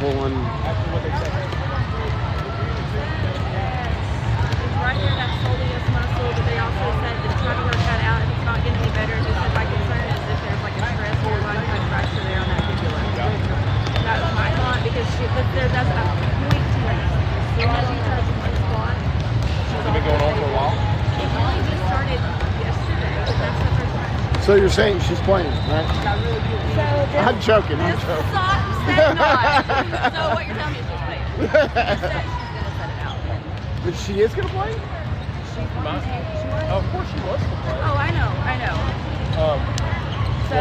pulling. Right here, that's soleus muscle, but they also said to try to work that out. If it's not getting any better, just said my concern is if there's like a stress or line cut fracture there on that fibula. That was my thought because there does a point to it. As soon as you touch one spot, Has it been going on for a while? it really just started yesterday. That's the first time. So you're saying she's playing, right? So this, I'm joking. I'm this joking. sock said not. So what you're telling me is she's playing. She said she's gonna set it out. But she is gonna play. She's going to. She was. Of course she wants to play. Oh, I know. So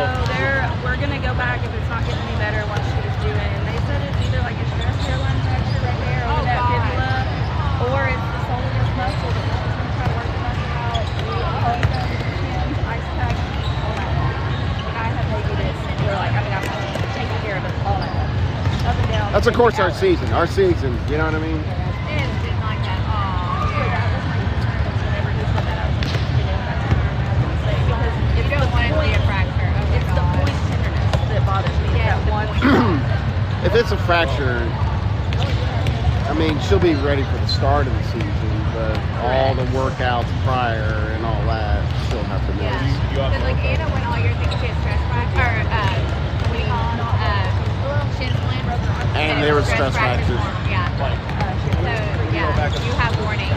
we're gonna go back if it's not getting any better what she was doing. And they said it's either like a stress hairline fracture right there over that fibula, or it's the soleus muscle that she's gonna try to work the muscle out. We ice pack, all that. When I have negative, we're like, I'm taking care of it all that. Up and down. That's of course our season. Our season. You know what I mean? It's been like that. So that was my concern whenever he said that. I was like, you know, that's what I'm gonna say because You don't want it to be a fracture. Oh, it's the point tenderness that bothers me. Yeah, That one. If it's a fracture, I mean, she'll be ready for the start of the season, but all the workouts prior and all that, she'll have to miss. Yeah. You have Because like Anna went all year thinking she had stress fracture, or what do you call them? Shin splints. And there were stress fractures. Yeah. So yeah, you have warning.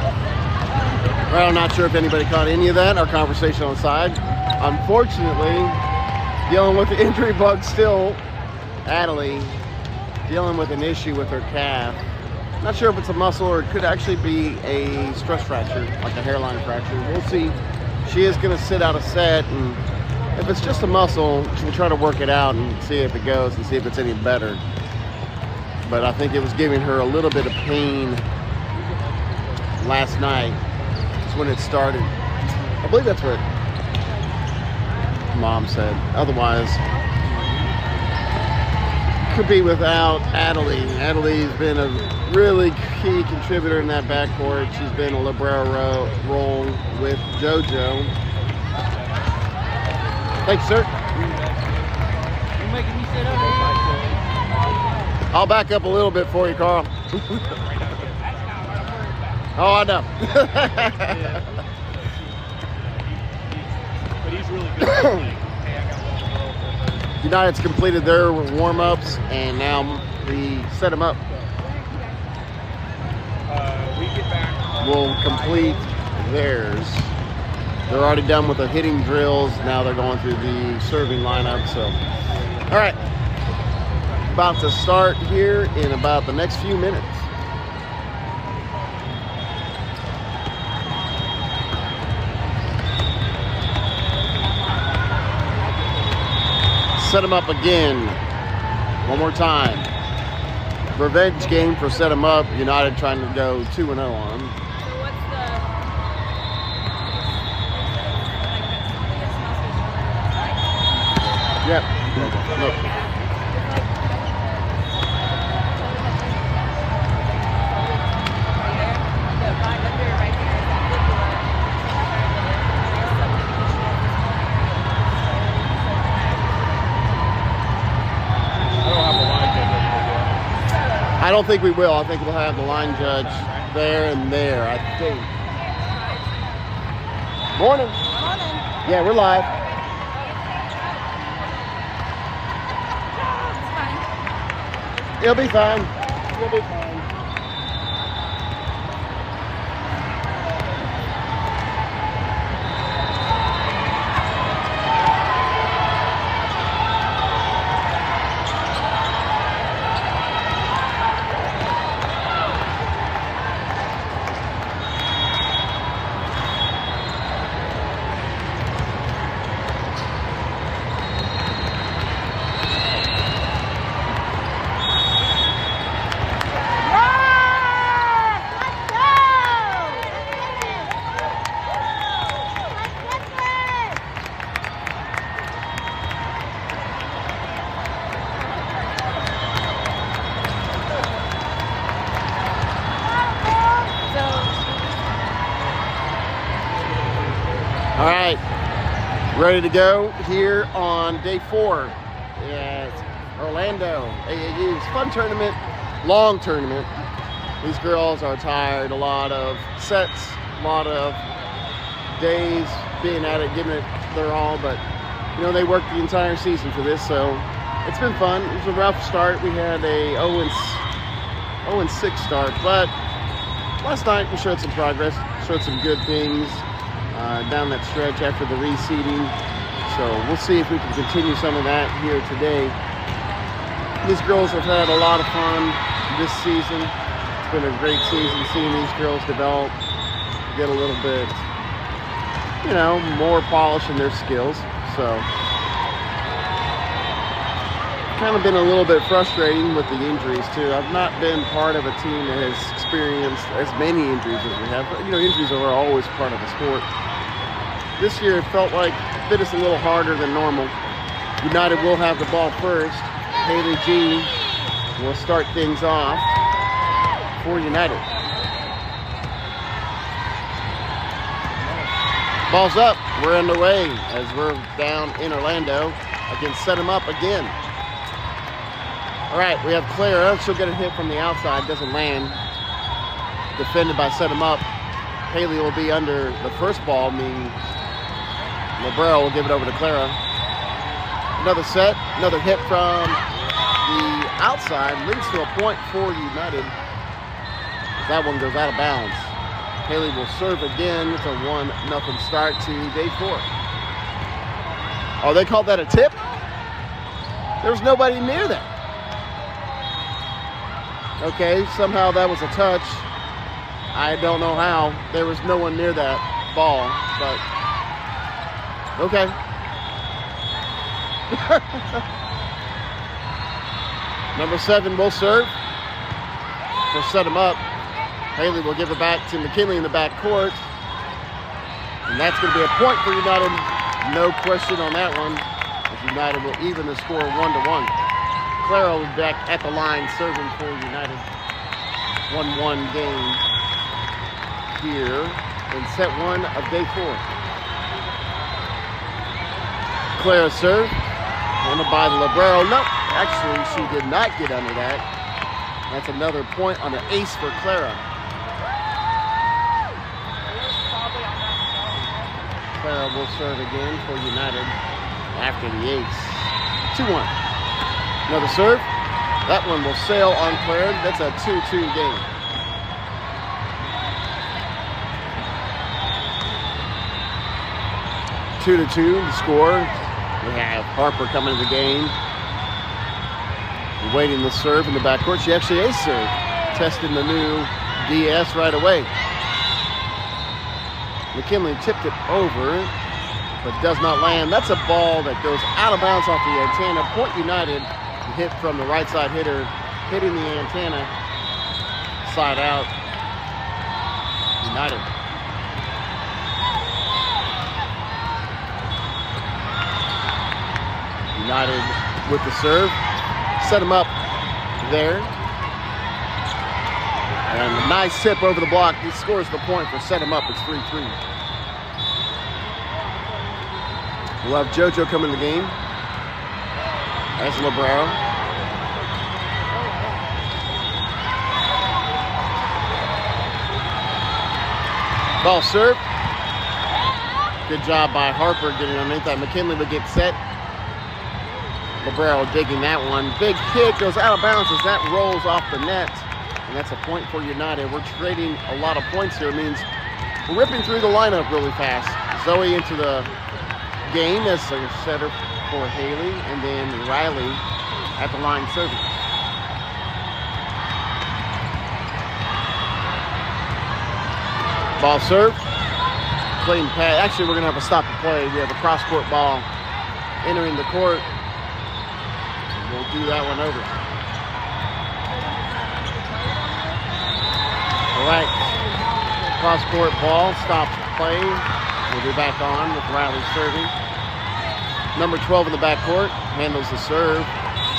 Well, I'm not sure if anybody caught any of that, our conversation on the side. Unfortunately, dealing with the injury bug still, Adelie, dealing with an issue with her calf. Not sure if it's a muscle or it could actually be a stress fracture, like a hairline fracture. We'll see. She is going to sit out a set, and if it's just a muscle, she'll try to work it out and see if it goes and see if it's any better. But I think it was giving her a little bit of pain last night. That's when it started. I believe that's what Mom said. Otherwise, could be without Adelie. Adelie's been a really key contributor in that backcourt. She's been a libero role with JoJo. Thanks, sir. You're making me sit up here. I'll back up a little bit for you, Carl. Oh, I know. But he's really good. United's completed their warm-ups, and now we set them up. We get back. Will complete theirs. They're already done with the hitting drills. Now they're going through the serving lineup. So, all right. About to start here in about the next few minutes. Set them up again. One more time. Revenge game for set them up. United trying to go 2-0 on them. So what's the? Yep. Look. I don't think we will. I think we'll have the line judge there and there, I think. Morning. Morning. Yeah, we're live. It's fine. It'll be fine. It'll be fine. All right, ready to go here on day 4. Yeah, Orlando AAU's fun tournament, long tournament. These girls are tired, a lot of sets, a lot of days being at it, giving it their all, but you know, they worked the entire season for this, so it's been fun. It was a rough start. We had a 0-6 start, but last night we showed some progress, showed some good things down that stretch after the reseeding. So we'll see if we can continue some of that here today. These girls have had a lot of fun this season. It's been a great season seeing these girls develop, get a little bit, you know, more polish in their skills. So kind of been a little bit frustrating with the injuries too. I've not been part of a team that has experienced as many injuries as we have. But, you know, injuries are always part of the sport. This year it felt like it is a little harder than normal. United will have the ball first. Haley G will start things off for United. Ball's up. We're underway as we're down in Orlando. I can set him up again. All right, we have Clara. She'll get a hit from the outside. Doesn't land. Defended by set him up. Haley will be under the first ball, meaning Librero will give it over to Clara. Another set. Another hit from the outside. Leads to a point for United. That one goes out of bounds. Haley will serve again. It's a 1-0 start to day 4. Oh, they called that a tip? There's nobody near that. Okay, somehow that was a touch. I don't know how. There was no one near that ball, but okay. Number 7 will serve. So set him up. Haley will give it back to McKinley in the back court. And that's going to be a point for United. No question on that one. As United will even the score 1-1. Clara will be back at the line serving for United. 1-1 game here in set 1 of day 4. Clara serve. Wanted by the Librero. Nope. Actually, she did not get under that. That's another point on the ace for Clara. Clara will serve again for United after the ace. 2-1. Another serve. That one will sail on Clara. That's a 2-2 game. Two to 2 the score. We have Harper coming to the game. Waiting the serve in the backcourt. She actually ace serve. Testing the new DS right away. McKinley tipped it over, but does not land. That's a ball that goes out of bounds off the antenna. Point United. Hit from the right side hitter, hitting the antenna. Side out. United. United with the serve. Set him up there. And a nice tip over the block. He scores the point for set him up. It's 3-3. We'll have JoJo come in the game. As Librero. Ball serve. Good job by Harper getting underneath that. McKinley would get set. Librero digging that one. Big hit goes out of bounds as that rolls off the net. And that's a point for United. We're trading a lot of points here. It means we're ripping through the lineup really fast. Zoe into the game as a setter for Haley. And then Riley at the line serving. Ball serve. Clean pass. Actually, we're going to have a stop the play. We have a cross-court ball entering the court. We'll do that one over. All right. Cross-court ball. Stop play. We'll be back on with Riley serving. Number 12 in the backcourt. Handles the serve.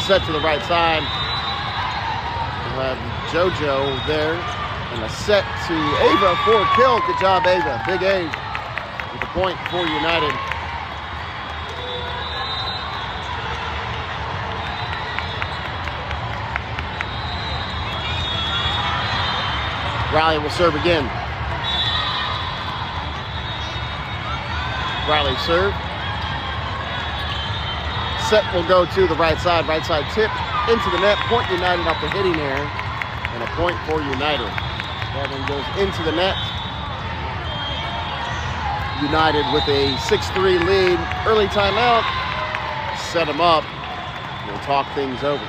Set to the right side. We'll have JoJo there. And a set to Ava for a kill. Good job, Ava. Big A with a point for United. Riley will serve again. Riley serve. Set will go to the right side tip into the net. Point United off the hitting error, and a point for United. That one goes into the net. United with a 6-3 lead. Early timeout. Set them up. We'll talk things over.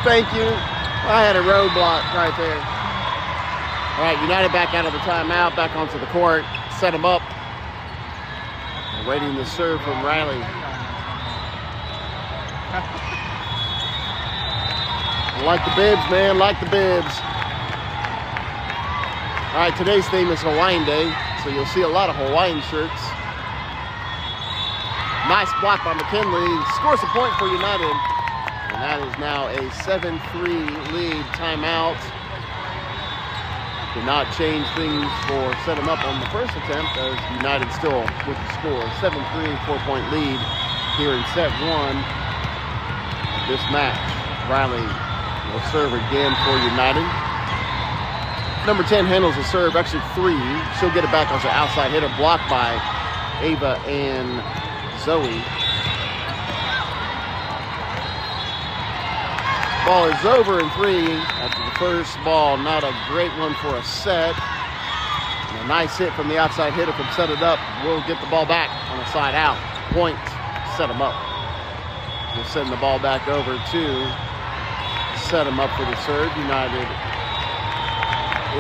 Thank you. I had a roadblock right there. All right, United back out of the timeout, back onto the court, set them up. Waiting the serve from Riley. Like the bibs, man, like the bibs. All right, today's theme is Hawaiian Day, so you'll see a lot of Hawaiian shirts. Nice block by McKinley. Scores a point for United. And that is now a 7-3 lead. Timeout. Did not change things for set them up on the first attempt, as United still with the score. 7-3, 4-point lead here in set one of this match. Riley will serve again for United. Number 10 handles the serve, actually 3. She'll get it back as an outside hitter, blocked by Ava and Zoe. Ball is over in 3 after the first ball. Not a great one for a set. And a nice hit from the outside hitter from set it up. We'll get the ball back on a side out. Point, set them up. We'll send the ball back over to set them up for the serve. United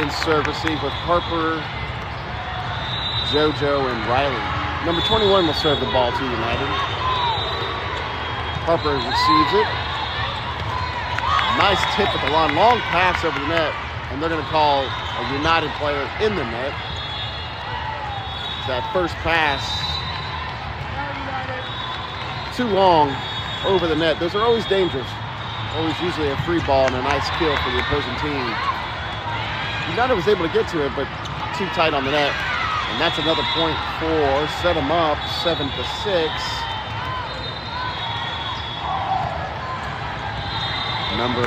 in serve receive with Harper, JoJo, and Riley. Number 21 will serve the ball to United. Harper receives it. Nice tip at the line. Long pass over the net. And they're going to call a United player in the net. That first pass, too long over the net. Those are always dangerous. Always usually a free ball and a nice kill for the opposing team. United was able to get to it, but too tight on the net. And that's another point for set them up, 7-6. Number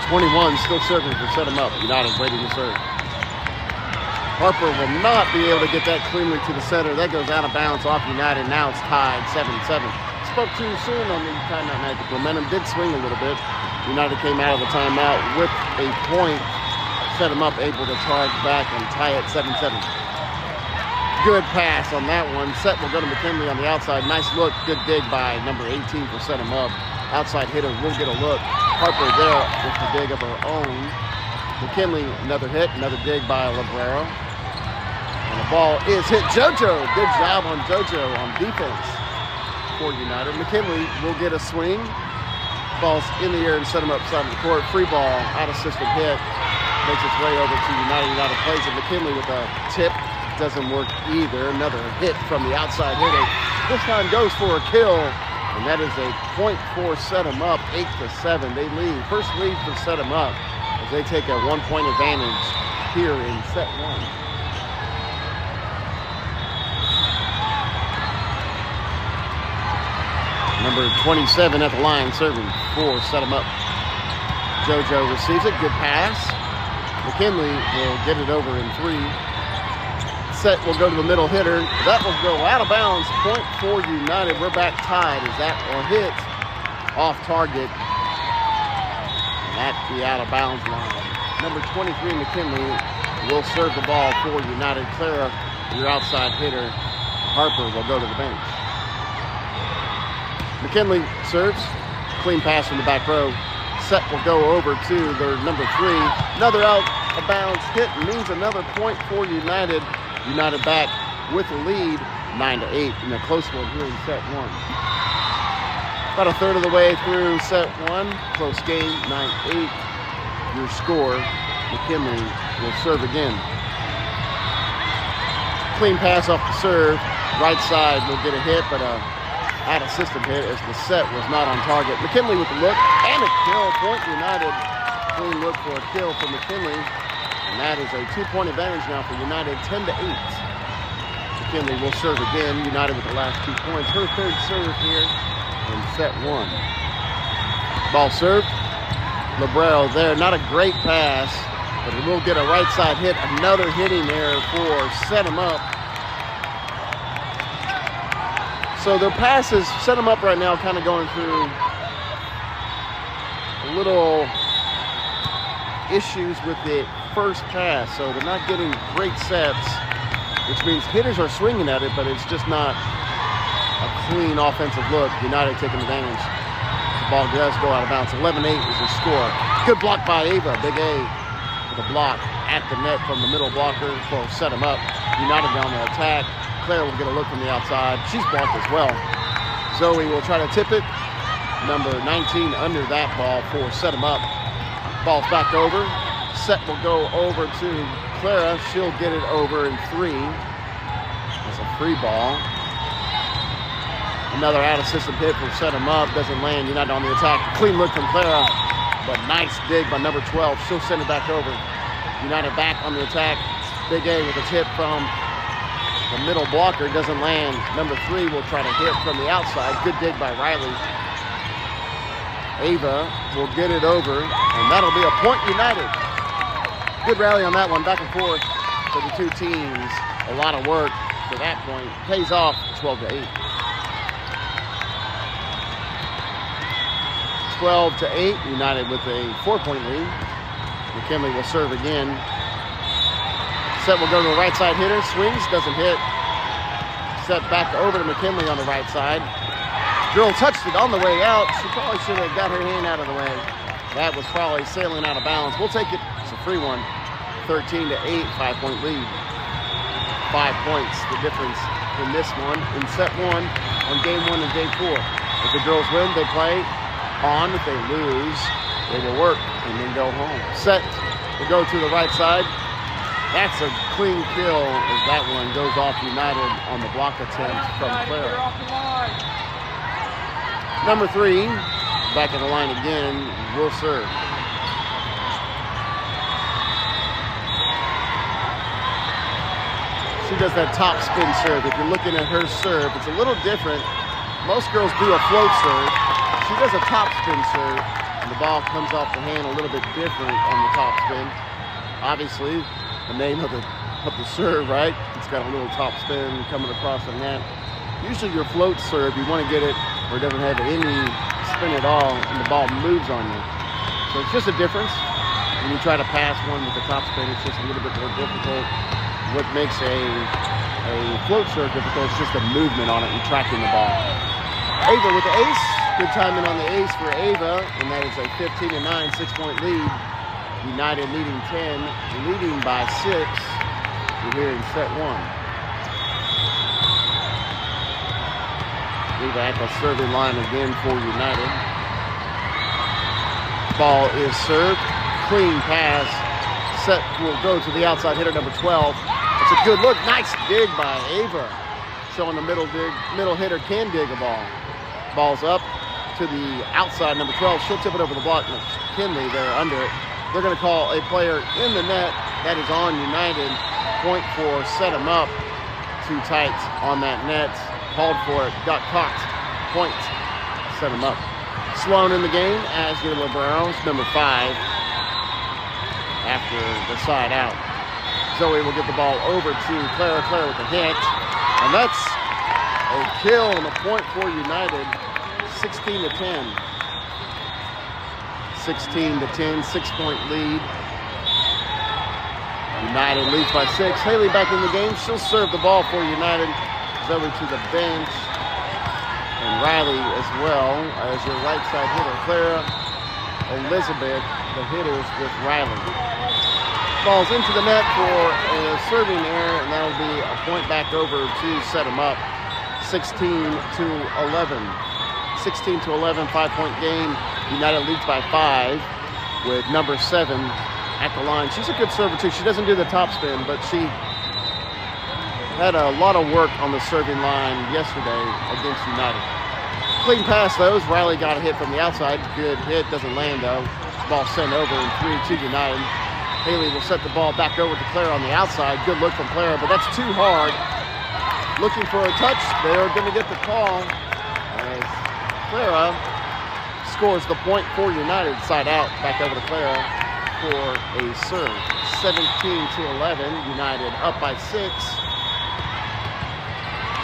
21 still serving for set them up. United waiting to serve. Harper will not be able to get that cleanly to the center. That goes out of bounds off United. Now it's tied 7-7. Spoke too soon on the timeout magic. Momentum did swing a little bit. United came out of the timeout with a point. Set them up, able to charge back and tie it 7-7. Good pass on that one. Set will go to McKinley on the outside. Nice look. Good dig by number 18 for set them up. Outside hitter will get a look. Harper there with the dig of her own. McKinley, another hit, another dig by Librero. And the ball is hit. JoJo, good job on JoJo on defense for United. McKinley will get a swing. Ball's in the air and set him up side of the court. Free ball, out assisted hit. Makes its way over to United. United plays it. McKinley with a tip. Doesn't work either. Another hit from the outside hitter. This time goes for a kill. And that is a point for set them up, 8-7. They lead. First lead for set them up as they take a 1-point advantage here in set one. Number 27 at the line serving for set them up. JoJo receives it. Good pass. McKinley will get it over in 3. Set will go to the middle hitter. That will go out of bounds. Point for United. We're back tied. Is that or hit off target? And at the out of bounds line. Number 23 McKinley will serve the ball for United. Clara, your outside hitter. Harper will go to the bench. McKinley serves. Clean pass from the back row. Set will go over to their number 3. Another out of bounds hit means another point for United. United back with the lead, 9-8 in a close one here in set 1. About a third of the way through set 1. Close game, 9-8. Your score. McKinley will serve again. Clean pass off the serve. Right side will get a hit, but a out of system hit as the set was not on target. McKinley with the look and a kill. Point United. Clean look for a kill for McKinley. And that is a 2-point advantage now for United, 10-8. McKinley will serve again. United with the last 2 points. Her third serve here in set 1. Ball served. Librero there. Not a great pass, but he will get a right side hit. Another hitting error for set him up. So their passes set them up right now, kind of going through a little issues with the first pass. So they're not getting great sets, which means hitters are swinging at it, but it's just not a clean offensive look. United taking advantage. The ball does go out of bounds. 11-8 is the score. Good block by Ava. Big A with a block at the net from the middle blocker for set him up. United down the attack. Claire will get a look from the outside. She's blocked as well. Zoe will try to tip it. Number 19 under that ball for set him up. Ball's back over. Set will go over to Clara. She'll get it over in 3. It's a free ball. Another out of system hit for set him up. Doesn't land. United on the attack. Clean look from Clara. But nice dig by number 12. She'll send it back over. United back on the attack. Big A with a tip from the middle blocker. Doesn't land. Number 3 will try to hit from the outside. Good dig by Riley. Ava will get it over, and that'll be a point United. Good rally on that one, back and forth for the two teams. A lot of work for that point. Pays off 12-8. 12-8, United with a 4-point lead. McKinley will serve again. Set will go to the right side hitter. Swings, doesn't hit. Set back over to McKinley on the right side. Girl touched it on the way out. She probably should have got her hand out of the way. That was probably sailing out of bounds. We'll take it. It's a free one. 13-8, 5-point lead. 5 points, the difference in this one. In set 1 on game 1 and game 4. If the girls win, they play on. If they lose, they will work and then go home. Set will go to the right side. That's a clean kill as that one goes off United on the block attempt from Clara. Number 3, back at the line again, will serve. She does that top spin serve. If you're looking at her serve, it's a little different. Most girls do a float serve. She does a top spin serve, and the ball comes off the hand a little bit different on the top spin. Obviously, the name of the serve, right? It's got a little top spin coming across the net. Usually your float serve, you want to get it where it doesn't have any spin at all and the ball moves on you. So it's just a difference. When you try to pass one with the top spin, it's just a little bit more difficult. What makes a float serve difficult is just the movement on it and tracking the ball. Ava with the ace. Good timing on the ace for Ava, and that is a 15-9, 6-point lead. United leading 10, leading by 6. We're here in set 1. Ava at the serving line again for United. Ball is served. Clean pass. Set will go to the outside hitter, number 12. It's a good look. Nice dig by Ava. Showing the middle hitter can dig a ball. Ball's up to the outside, number 12. She'll tip it over the block. McKinley there under it. They're going to call a player in the net. That is on United. Point for set him up. Too tight on that net. Called for it. Got caught. Point. Set him up. Sloan in the game, as your liberos, number 5. After the side out. Zoe will get the ball over to Clara. Clara with the hit. And that's a kill and a point for United. 16-10. 16-10, 6-point lead. United leads by 6. Haley back in the game. She'll serve the ball for United. Zoe to the bench. And Riley as well as your right side hitter. Clara, Elizabeth, the hitters with Riley. Falls into the net for a serving error, and that'll be a point back over to set them up. 16-11. 16-11, 5-point game. United leads by 5 with number 7 at the line. She's a good server too. She doesn't do the top spin, but she had a lot of work on the serving line yesterday against United. Clean pass those. Riley got a hit from the outside. Good hit. Doesn't land though. Ball sent over and 3-2 United. Haley will set the ball back over to Clara on the outside. Good look from Clara, but that's too hard. Looking for a touch. They're going to get the call as Clara scores the point for United. Side out. Back over to Clara for a serve. 17-11. United up by 6.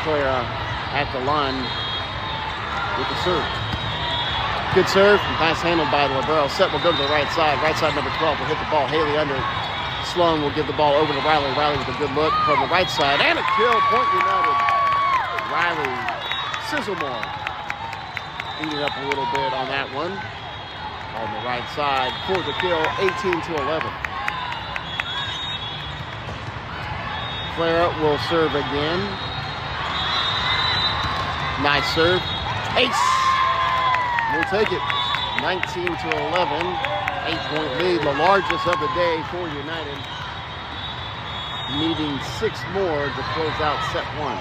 Clara at the line with the serve. Good serve, pass handled by Libero. Set will go to the right side. Right side number 12 will hit the ball. Haley under. Sloan will give the ball over to Riley. Riley with a good look from the right side. And a kill, point United. Riley Sizzlemore eating up a little bit on that one. On the right side for the kill, 18-11. Clara will serve again. Nice serve. Ace. We'll take it. 19-11. 8-point lead, the largest of the day for United. Needing 6 more to close out set 1.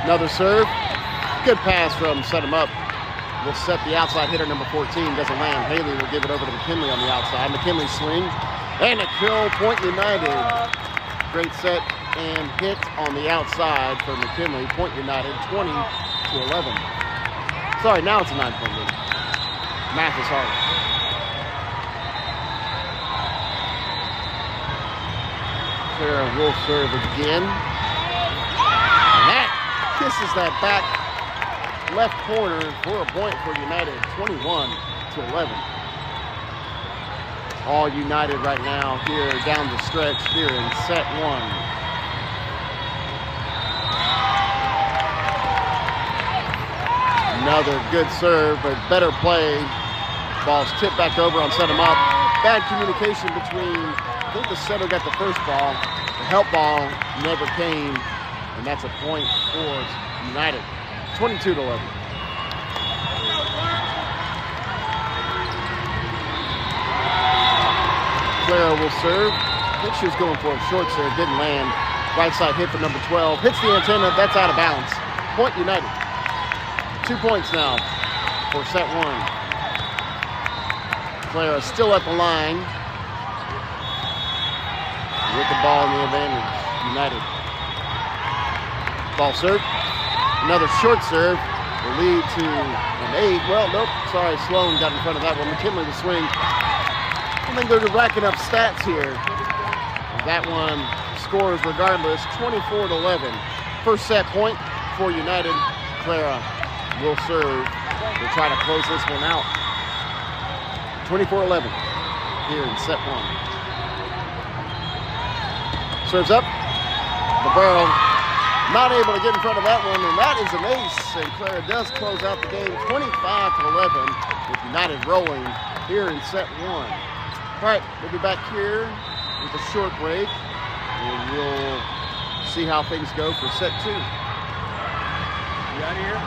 Another serve. Good pass from Set 'em Up. Will set the outside hitter number 14. Doesn't land. Haley will give it over to McKinley on the outside. McKinley swing. And a kill, point United. Great set and hit on the outside for McKinley. Point United, 20-11. Sorry, now it's a 9-point lead. Math is hard. Clara will serve again. And that kisses that back left corner for a point for United, 21-11. All United right now here down the stretch here in set 1. Another good serve, but better play. Ball's tipped back over on Set 'em Up. Bad communication between, I think the setter got the first ball. The help ball never came, and that's a point for United. 22-11. Clara will serve. I think she was going for a short serve, didn't land. Right side hit for number 12. Hits the antenna, that's out of bounds. Point United. 2 points now for set 1. Clara still at the line with the ball in the advantage. United. Ball serve. Another short serve will lead to an 8. Well, nope. Sorry, Sloan got in front of that one. McKinley the swing. I think they're racking up stats here. That one scores regardless. 24-11. First set point for United. Clara will serve. We'll try to close this one out. 24-11 here in set 1. Serves up. Libero not able to get in front of that one, and that is an ace. And Clara does close out the game 25-11 with United rolling here in set 1. All right, we'll be back here with a short break, and we'll see how things go for set 2. You out of here?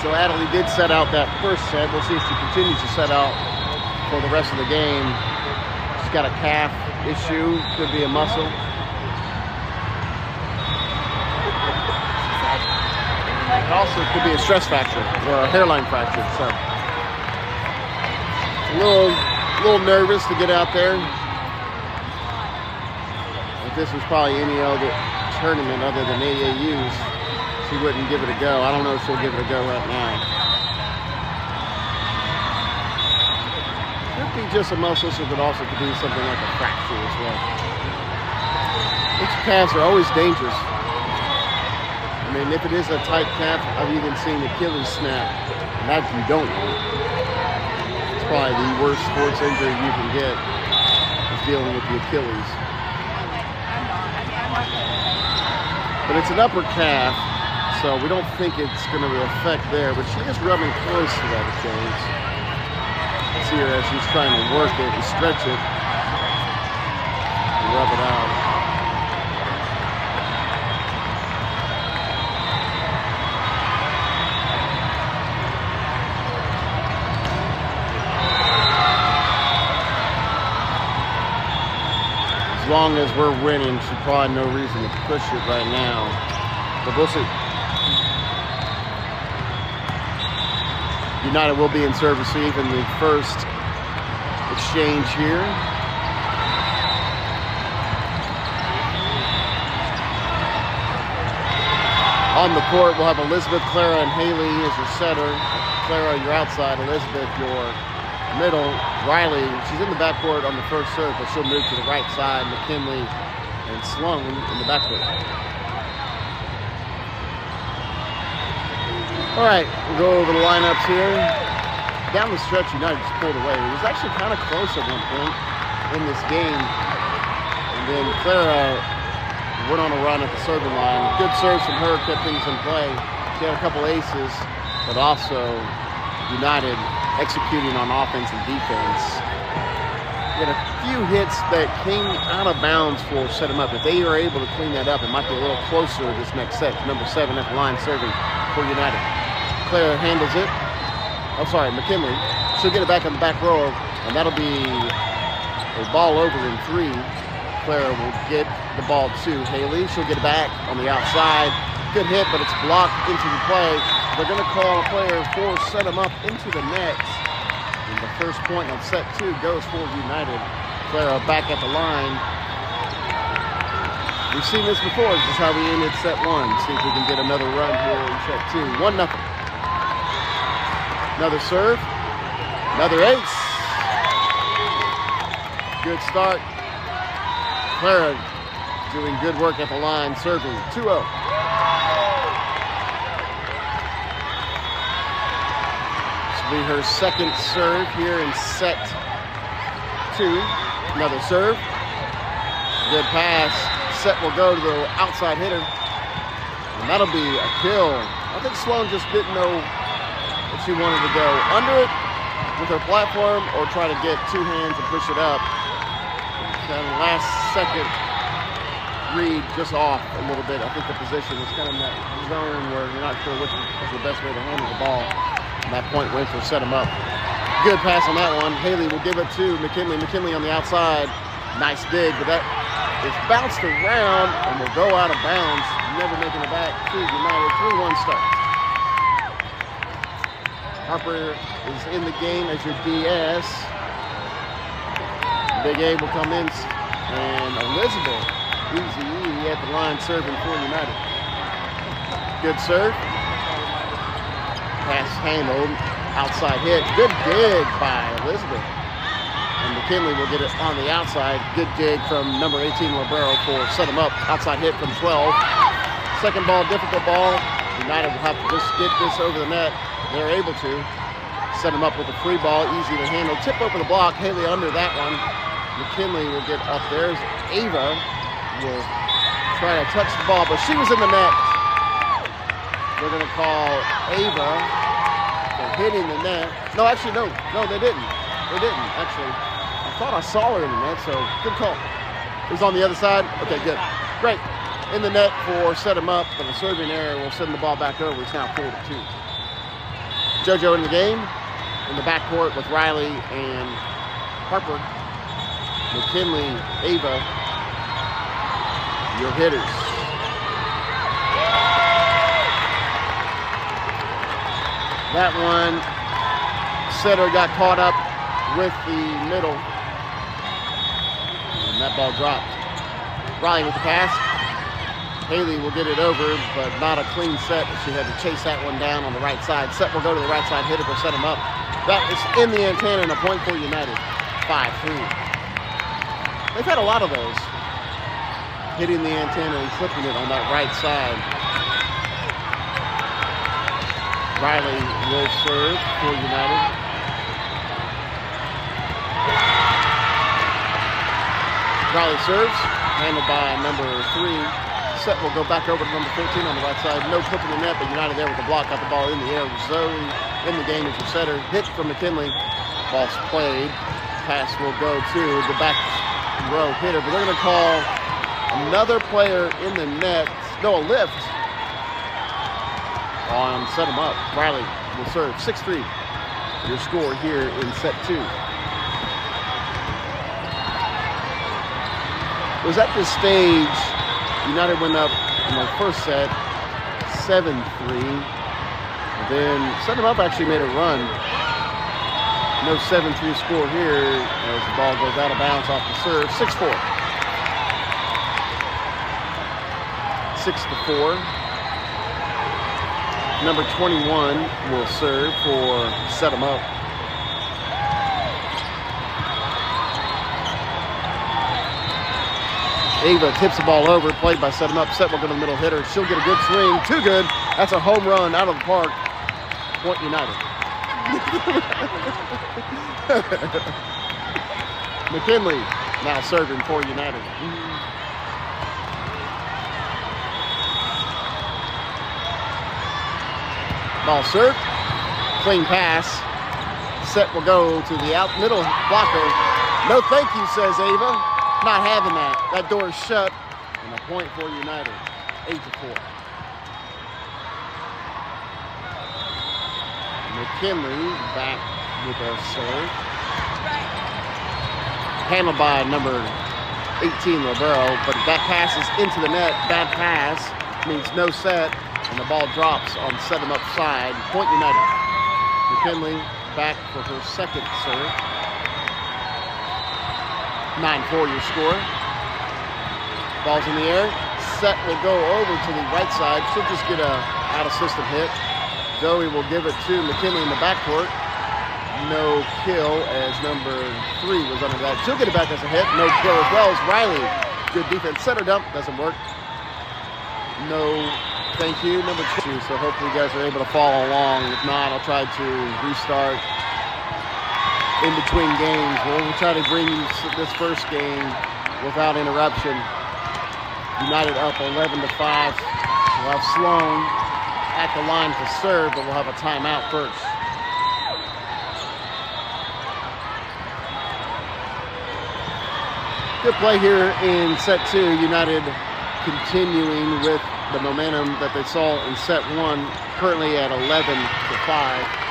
So Adelie did set out that first set. We'll see if she continues to set out for the rest of the game. She's got a calf issue, could be a muscle. It also could be a stress fracture or a hairline fracture. So a little nervous to get out there. If this was probably any other tournament other than AAU's, she wouldn't give it a go. I don't know if she'll give it a go right now. Could be just a muscle, so it also could be something like a fracture as well. These calves are always dangerous. I mean, if it is a tight calf, I've even seen Achilles snap, and that you don't want. It's probably the worst sports injury you can get, is dealing with the Achilles. But it's an upper calf. So So we don't think it's going to affect there, but she is rubbing close to that exchange. See her as she's trying to work it and stretch it and rub it out. As long as we're winning, she probably no reason to push it right now. But we'll see. United will be in serve receive in the first exchange here. On the court, we'll have Elizabeth, Clara, and Haley as your setter. Clara, your outside. Elizabeth, your middle. Riley, she's in the backcourt on the first serve, but she'll move to the right side. McKinley and Sloan in the backcourt. All right, we'll go over the lineups here. Down the stretch, United just pulled away. It was actually kind of close at one point in this game. And then Clara went on a run at the serving line. Good serves from her, kept things in play. She had a couple aces, but also United executing on offense and defense. We had a few hits that came out of bounds for set them up. If they are able to clean that up, it might be a little closer this next set. Number 7 at the line serving for United. Clara handles it. Oh, sorry, McKinley. She'll get it back on the back row, and that'll be a ball over in 3. Clara will get the ball to Haley. She'll get it back on the outside. Good hit, but it's blocked into the play. They're going to call a player for set them up into the net. And the first point on set 2 goes for United. Clara back at the line. We've seen this before. This is how we ended set 1. See if we can get another run here in set 2. 1-0. Another serve. Another ace. Good start. Clara doing good work at the line, serving 2-0. Be her second serve here in set 2. Another serve. Good pass. Set will go to the outside hitter. And that'll be a kill. I think Sloan just didn't know if she wanted to go under it with her platform or try to get 2 hands and push it up. Kind of last second read just off a little bit. I think the position was kind of in that zone where you're not sure which was the best way to handle the ball. That point went for set him up. Good pass on that one. Haley will give it to McKinley. McKinley on the outside. Nice dig, but that is bounced around and will go out of bounds. Never making it back to United. 3-1 start. Harper is in the game as your DS. Big A will come in. And Elizabeth, easy at the line serving for United. Good serve. Pass handled, outside hit. Good dig by Elizabeth. And McKinley will get it on the outside. Good dig from number 18, Libero, for set him up. Outside hit from 12. Second ball, difficult ball. United will have to just get this over the net. They're able to. Set him up with a free ball, easy to handle. Tip over the block, Haley under that one. McKinley will get up there. Ava will try to touch the ball, but she was in the net. They're going to call Ava for hitting the net. No, actually, no, they didn't. They didn't, actually. I thought I saw her in the net, so good call. It was on the other side? Okay, good. Great. In the net for set him up, but a serving error will send the ball back over. It's now 4-2. JoJo in the game, in the backcourt with Riley and Harper. McKinley, Ava, your hitters. That one, setter got caught up with the middle. And that ball dropped. Riley with the pass. Haley will get it over, but not a clean set. She had to chase that one down on the right side. Set will go to the right side, hitter will set him up. That is in the antenna and a point for United. 5-3. They've had a lot of those. Hitting the antenna and clipping it on that right side. Riley will serve for United. Riley serves, handled by number 3, Set will go back over to number 14 on the right side. No clip in the net, but United there with the block. Got the ball in the air. Zoe in the game as your setter. Hit from McKinley. Ball's played. Pass will go to the back row hitter, but they're going to call another player in the net. No, a lift on set him up. Riley will serve 6-3. Your score here in set 2. It was at this stage, United went up in the first set 7-3. Then set him up actually made a run. No 7-3 score here as the ball goes out of bounds off the serve. 6-4. 6-4. Number 21 will serve for set him up. Ava tips the ball over, played by set him up. Set will go to the middle hitter. She'll get a good swing. Too good. That's a home run out of the park. Point United. McKinley now serving for United. Ball served. Clean pass. Set will go to the out middle blocker. No thank you, says Ava. Not having that. That door is shut. And a point for United. 8-4. McKinley back with a serve. Handled by number 18, Libero, but that pass is into the net. Bad pass means no set, and the ball drops on set him up side. Point United. McKinley back for her second serve. 9-4 your score. Ball's in the air. Set will go over to the right side. She'll just get a out-of-system hit. Zoe will give it to McKinley in the backcourt. No kill as number 3 was under that. She'll get it back as a hit. No kill as well as Riley. Good defense. Center dump. Doesn't work. No thank you. Number 2. So hopefully you guys are able to follow along. If not, I'll try to restart in between games. We'll try to bring you this first game without interruption. United up 11-5. We'll have Sloan at the line to serve, but we'll have a timeout first. Good play here in set 2. United continuing with the momentum that they saw in set 1, currently at 11-5.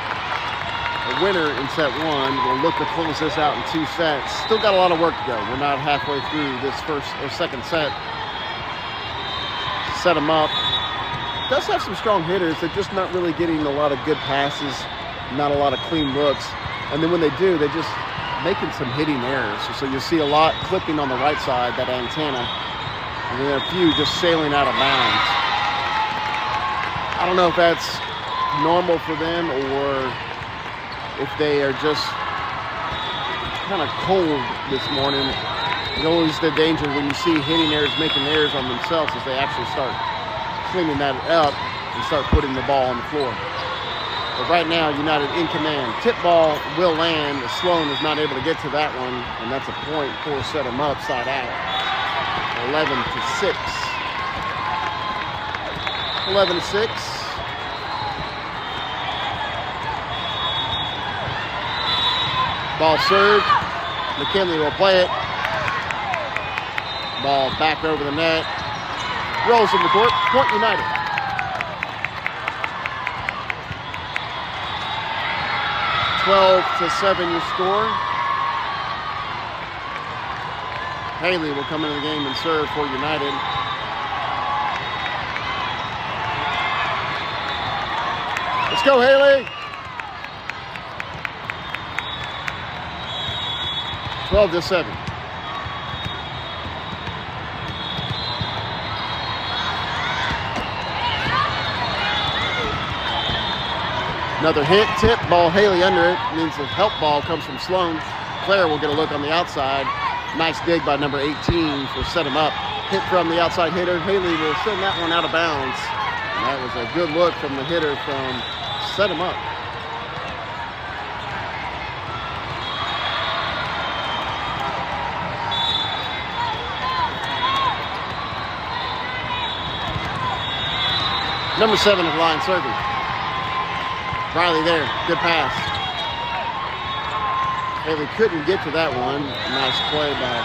A winner in set 1 will look to close this out in 2 sets. Still got a lot of work to go. We're not halfway through this first or second set. Set them up. Does have some strong hitters. They're just not really getting a lot of good passes, not a lot of clean looks. And then when they do, they're just making some hitting errors. So you'll see a lot clipping on the right side, that antenna, and then a few just sailing out of bounds. I don't know if that's normal for them or if they are just kind of cold this morning. There's always the danger when you see hitting errors making errors on themselves as they actually start cleaning that up and start putting the ball on the floor. But right now, United in command. Tip ball will land. Sloan is not able to get to that one, and that's a point for set him up side out. 11-6. 11-6. Ball served. McKinley will play it. Ball back over the net. Rolls in the court. Point United. (12-7) your score. Haley will come into the game and serve for United. Let's go, Haley. 12-7. Another hit, tip, ball Haley under it. Means the help ball comes from Sloan. Claire will get a look on the outside. Nice dig by number 18 for set him up. Hit from the outside hitter. Haley will send that one out of bounds. And that was a good look from the hitter from set him up. Number 7 at the line serving. Riley there, good pass. Haley couldn't get to that one. Nice play by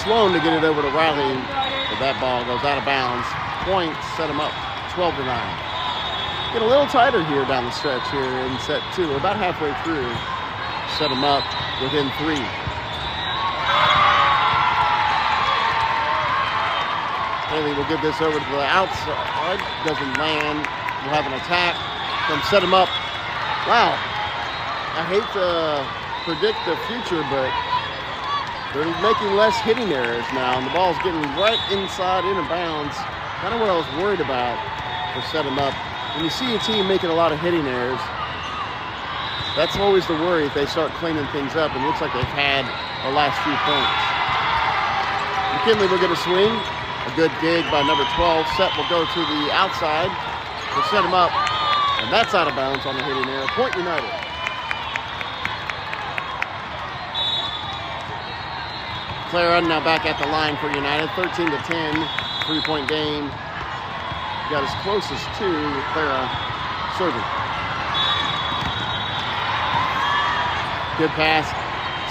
Sloan to get it over to Riley, but that ball goes out of bounds. Point, set them up 12-9. Get a little tighter here down the stretch here in set 2. We're about halfway through. Set them up within 3. Haley will give this over to the outside. Doesn't land. We'll have an attack from set them up. Wow. I hate to predict the future, but they're making less hitting errors now, and the ball's getting right inside, in bounds. Kind of what I was worried about for set them up. When you see a team making a lot of hitting errors, that's always the worry if they start cleaning things up, and it looks like they've had the last few points. McKinley will get a swing. A good dig by number 12. Set will go to the outside to set him up, and that's out of bounds on the hitting error. Point United. Clara now back at the line for United. 13-10, 3-point game. Got as close as 2 with Clara serving. Good pass.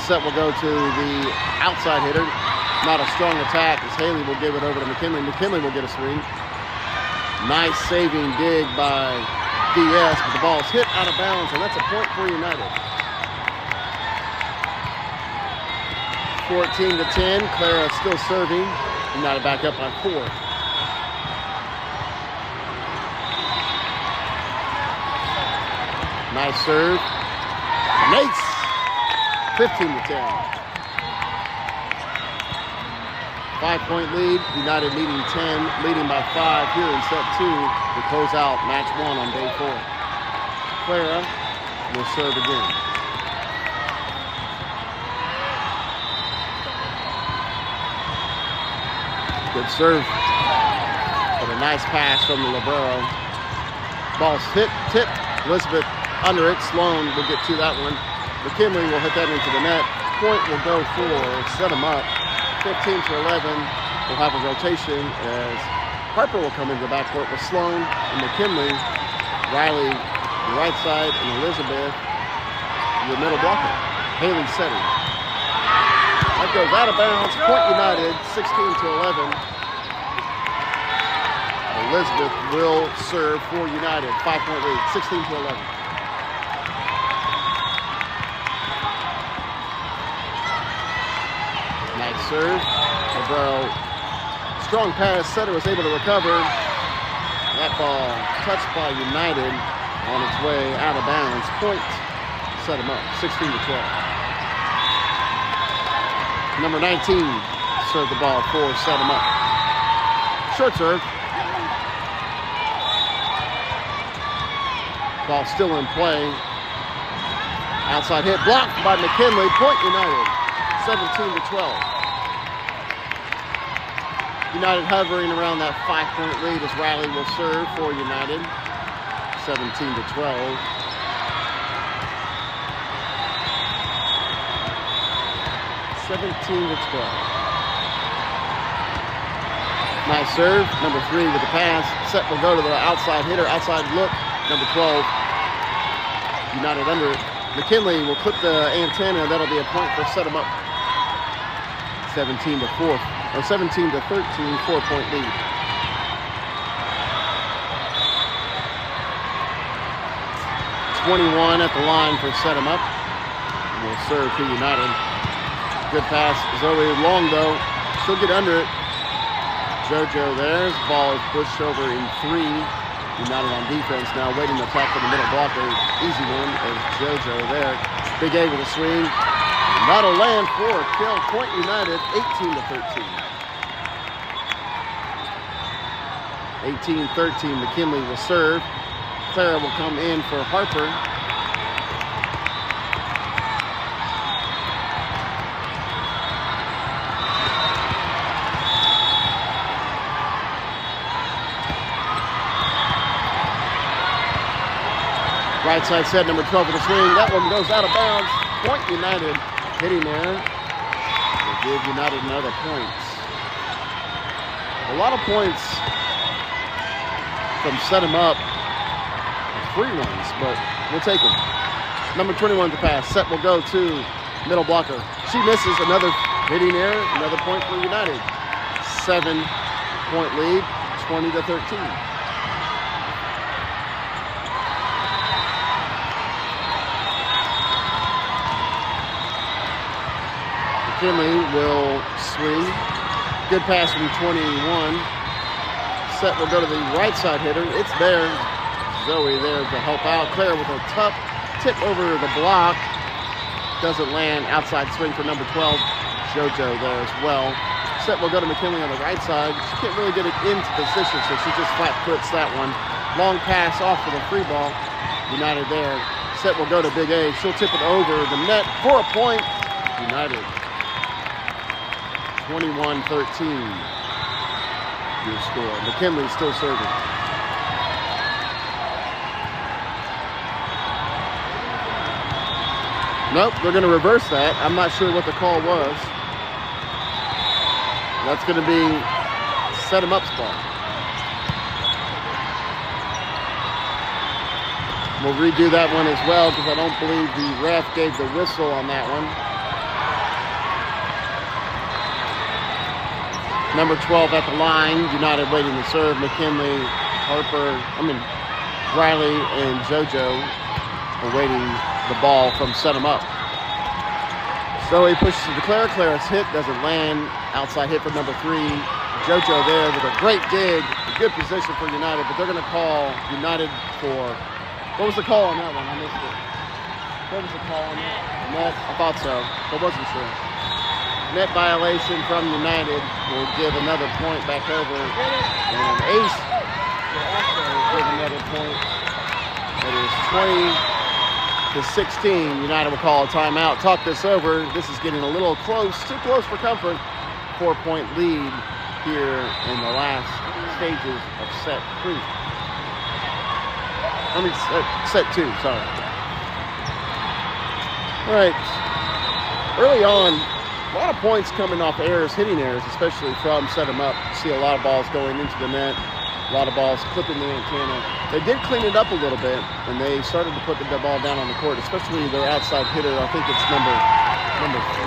Set will go to the outside hitter. Not a strong attack as Haley will give it over to McKinley. McKinley will get a swing. Nice saving dig by DS, but the ball's hit out of bounds, and that's a point for United. 14-10, Clara still serving. United back up by 4. Nice serve. Nace. 15-10. 5-point lead. United leading 10, leading by 5 here in set 2 to close out match 1 on day 4. Clara will serve again. Good serve. But a nice pass from the libero. Ball's hit, tip. Elizabeth under it. Sloan will get to that one. McKinley will hit that into the net. Point will go for set them up. 15-11. We'll have a rotation as Harper will come into the backcourt with Sloan and McKinley. Riley the right side and Elizabeth the middle blocker. Haley setting. That goes out of bounds. Point United, 16-11. Elizabeth will serve for United. 5-point lead, 16-11. Nice serve. Libero, strong pass. Setter was able to recover. That ball touched by United on its way out of bounds. Point set him up, 16-12. Number 19 served the ball for set him up. Short serve. Ball still in play. Outside hit blocked by McKinley. Point United, 17-12. United hovering around that 5-point lead as Riley will serve for United. 17-12. Nice serve. Number 3 with the pass. Set will go to the outside hitter. Outside look. Number 12. United under it. McKinley will clip the antenna. That'll be a point for set 'em up. 17-4. Or 17-13. 4-point lead. .21 at the line for set 'em up. Will serve to United. Good pass. Zoe long though. She'll get under it. JoJo there. Ball is pushed over in 3. United on defense now, waiting to attack for the middle blocker. Easy one as JoJo there. Big A with a swing. Not a land for a kill. Point United, 18-13. 18-13. McKinley will serve. Clara will come in for Harper. Right side set, number 12 with a swing. That one goes out of bounds. Point United hitting there. Will give United another point. A lot of points from set him up. Free ones, but we'll take them. Number 21 to pass. Set will go to middle blocker. She misses. Another hitting error. Another point for United. 7-point lead, 20-13. McKinley will swing. Good pass from 21. Set will go to the right side hitter. It's there. Zoe there to help out. Claire with a tough tip over the block. Doesn't land. Outside swing for number 12. JoJo there as well. Set will go to McKinley on the right side. She can't really get it into position, so she just flat foots that one. Long pass off for the free ball. United there. Set will go to Big A. She'll tip it over the net for a point. United. 21-13. Your score. McKinley still serving. Nope, they're going to reverse that. I'm not sure what the call was. That's going to be set him up spot. We'll redo that one as well because I don't believe the ref gave the whistle on that one. Number 12 at the line. United waiting to serve. McKinley, Riley and JoJo awaiting the ball from set him up. Zoe pushes it to Claire. Claire's hit doesn't land. Outside hit for number 3. JoJo there with a great dig. A good position for United, but they're going to call United for... What was the call on that one? I missed it. What was the call on that? Net? I thought so, but wasn't sure. Net violation from United will give another point back over. And an ace will also give another point. It is 20-16. United will call a timeout. Talk this over. This is getting a little close. Too close for comfort. 4-point lead here in the last stages of set 3. Set 2, sorry. All right. Early on, a lot of points coming off errors, hitting errors, especially from set 'em up. See a lot of balls going into the net, a lot of balls clipping the antenna. They did clean it up a little bit, and they started to put the ball down on the court, especially their outside hitter. I think it's number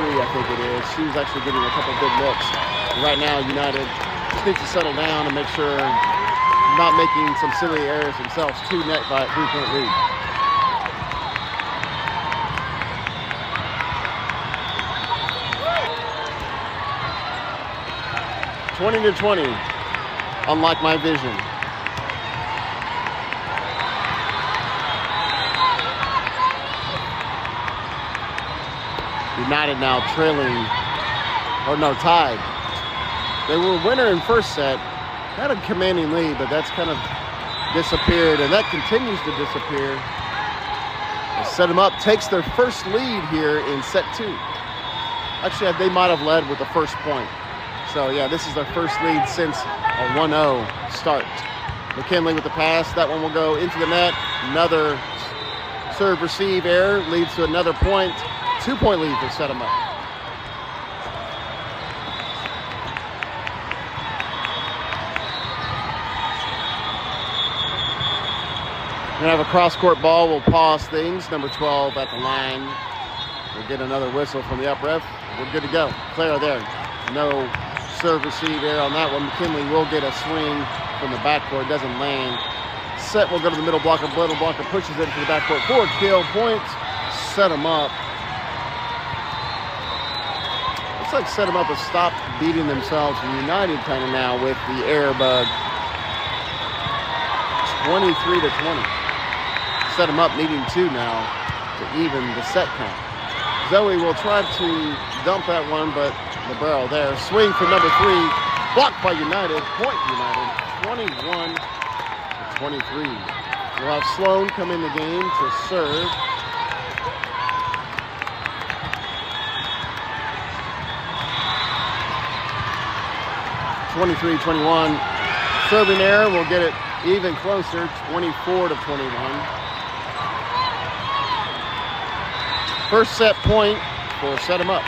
3, I think it is. She was actually getting a couple good looks. Right now, United just needs to settle down and make sure not making some silly errors themselves. 2 net by 3-point lead. (20-20), unlike my vision. United now trailing, or no, tied. They were winner in first set, had a commanding lead, but that's kind of disappeared, and that continues to disappear. Set 'em up takes their first lead here in set 2. Actually, they might have led with the first point. So yeah, this is their first lead since a 1-0 start. McKinley with the pass. That one will go into the net. Another serve receive error leads to another point. 2-point lead for set 'em up. We're gonna have a cross-court ball. We'll pause things. Number 12 at the line. We'll get another whistle from the up ref. We're good to go. Claire there. No serve receive error on that one. McKinley will get a swing from the backcourt. Doesn't land. Set will go to the middle blocker. Middle blocker pushes it to the backcourt. 4 kill points. Set 'em up. Looks like set 'em up has stopped beating themselves. And United kind of now with the air bug. 23-20. Set 'em up needing 2 now to even the set count. Zoe will try to dump that one, but the barrel there. Swing for number 3. Blocked by United. Point United. 21-23. We'll have Sloan come in the game to serve. (23-21). Serving error will get it even closer. 24-21. First set point for set 'em up.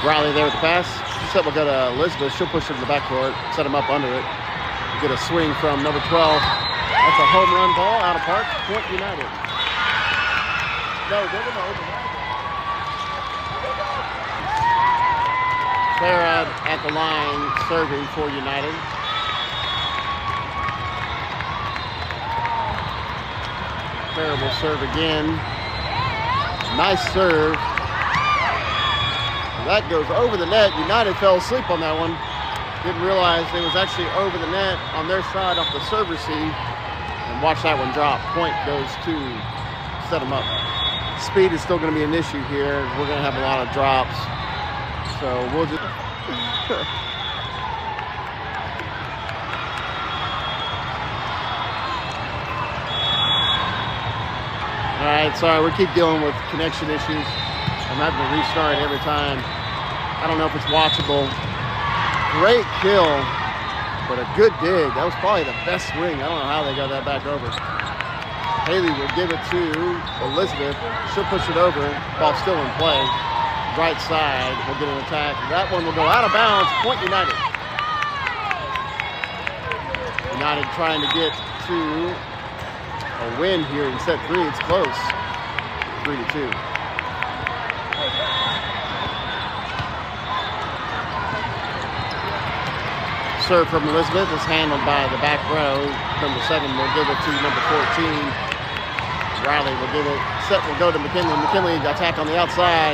Riley there with the pass. Set will go to Elizabeth. She'll push it to the backcourt, set him up under it. Get a swing from number 12. That's a home run ball out of park. Point United. No, they're going to open that. Clara at the line serving for United. Clara will serve again. Nice serve. That goes over the net. United fell asleep on that one. Didn't realize it was actually over the net on their side off the serve receive. And watch that one drop. Point goes to set them up. Speed is still going to be an issue here. We're going to have a lot of drops. So we'll just... All right, sorry, we keep dealing with connection issues. I'm having to restart every time. I don't know if it's watchable. Great kill, but a good dig. That was probably the best swing. I don't know how they got that back over. Haley will give it to Elizabeth. She'll push it over. Ball still in play. Right side will get an attack. That one will go out of bounds. Point United. United trying to get to a win here in set 3. It's close. 3-2. Serve from Elizabeth is handled by the back row. Number 7 will give it to number 14. Riley will give it. Set will go to McKinley. McKinley attack on the outside.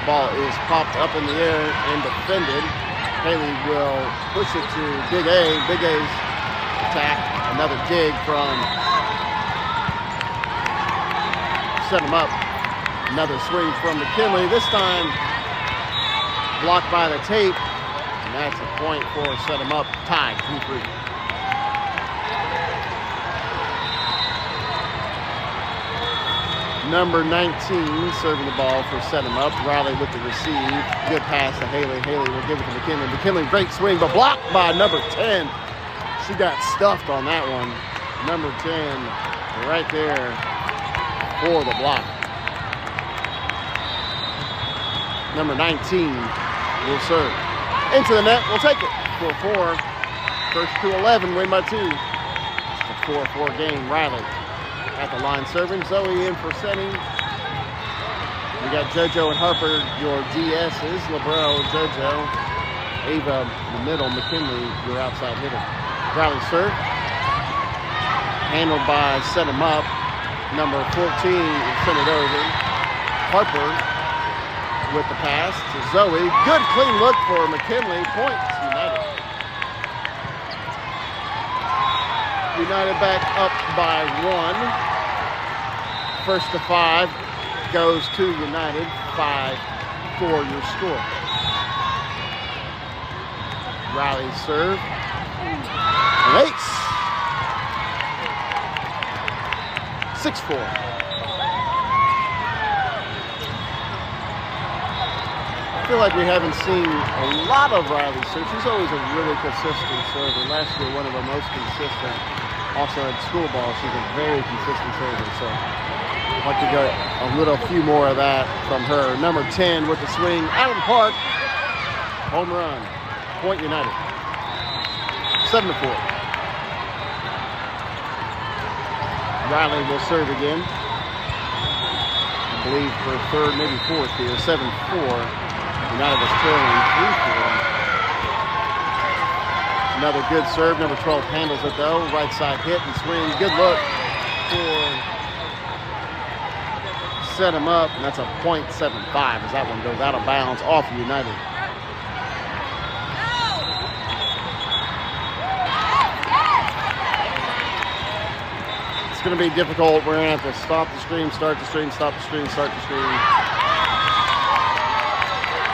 Ball is popped up in the air and defended. Haley will push it to Big A. Big A's attack. Another dig from set him up. Another swing from McKinley. This time blocked by the tape. And that's a point for set him up. Tied 2-3. Number 19 serving the ball for set him up. Riley with the receive. Good pass to Haley. Haley will give it to McKinley. McKinley, great swing, but blocked by number 10. She got stuffed on that one. Number 10 right there for the block. Number 19 will serve. Into the net, we'll take it. 4-4. First to 11, win by 2. It's a 4-4 game. Riley at the line serving. Zoe in for setting. We got JoJo and Harper, your DSs. LeBro, JoJo. Ava in the middle. McKinley, your outside hitter. Riley serve. Handled by set him up. Number 14 sent it over. Harper with the pass to Zoe. Good clean look for McKinley. Points United. United back up by 1. First to 5 goes to United. 5-4 your score. Riley serve. An ace. 6-4. I feel like we haven't seen a lot of Riley serve. She's always a really consistent server. Last year, one of the most consistent. Also at school ball, she's a very consistent server. So I'd like to get a few more of that from her. Number 10 with the swing. Allen Park. Home run. Point United. 7-4. Riley will serve again. I believe her third, maybe fourth here. 7-4. United was trailing 3-4. Another good serve. Number 12 handles it though. Right side hit and swing. Good look for set him up. And that's a .75 as that one goes out of bounds off of United. It's going to be difficult. We're going to have to stop the stream, start the stream, stop the stream, start the stream.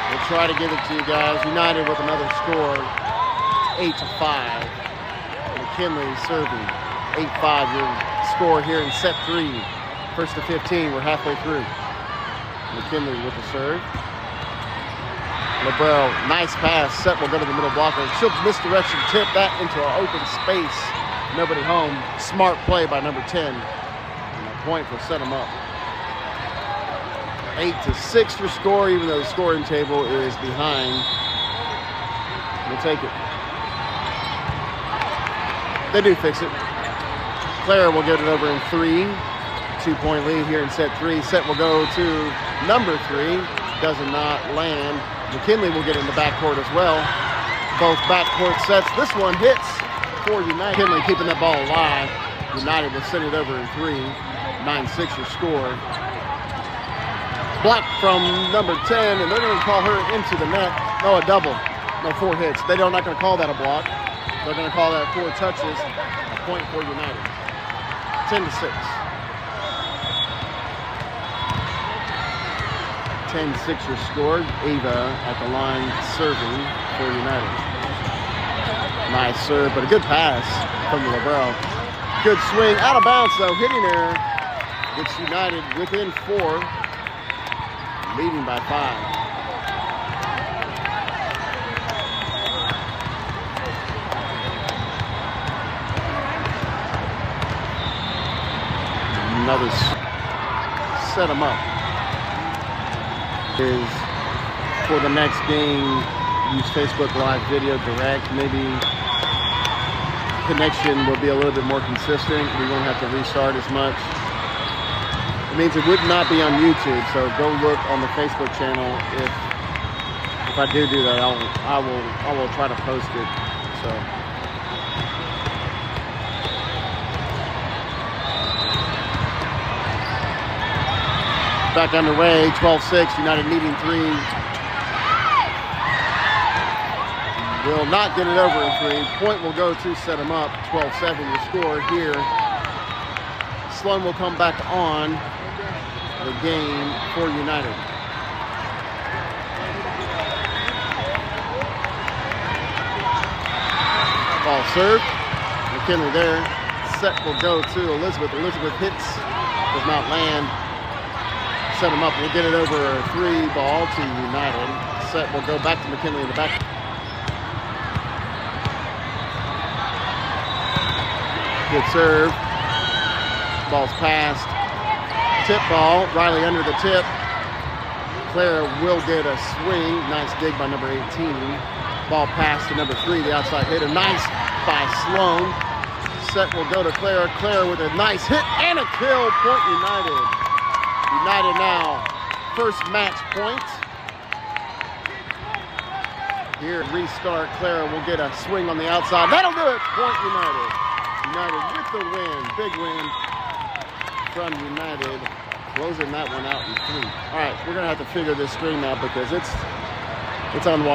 We'll try to give it to you guys. United with another score. 8-5. McKinley serving. 8-5 your score here in set 3. First to 15. We're halfway through. McKinley with the serve. LeBro, nice pass. Set will go to the middle blocker. She'll misdirection tip that into an open space. Nobody home. Smart play by number 10. And a point will set him up. 8-6 your score, even though the scoring table is behind. We'll take it. They do fix it. Clara will get it over in 3. 2-point lead here in set 3. Set will go to number 3. Does not land. McKinley will get in the backcourt as well. Both backcourt sets. This one hits for United. McKinley keeping that ball alive. United will send it over in 3. 9-6 your score. Block from number 10, and they're going to call her into the net. No, a double. No, 4 hits. They're not going to call that a block. They're going to call that 4 touches. A point for United. 10-6. 10-6 your score. Ava at the line serving for United. Nice serve, but a good pass from the Libero. Good swing. Out of bounds, though. Hitting error. Gets United within 4. Leading by 5. Another set them up. Is for the next game, use Facebook Live Video Direct. Maybe connection will be a little bit more consistent. We won't have to restart as much. It means it would not be on YouTube, so go look on the Facebook channel. If I do that, I will try to post it. So. Back underway, 12-6, United needing 3. Will not get it over in 3. Point will go to set them up. 12-7 your score here. Sloan will come back on the game for United. Ball served. McKinley there. Set will go to Elizabeth. Elizabeth hits, does not land. Set him up. We'll get it over a 3 ball to United. Set will go back to McKinley in the back. Good serve. Ball's passed. Tip ball. Riley under the tip. Clara will get a swing. Nice dig by number 18. Ball passed to number 3, the outside hitter. Nice by Sloan. Set will go to Clara. Clara with a nice hit and a kill. Point United. United now, first match point. Here, restart. Clara will get a swing on the outside. That'll do it. Point United. United with the win. Big win from United. Closing that one out in 3. All right, we're going to have to figure this stream out because it's unwatchable.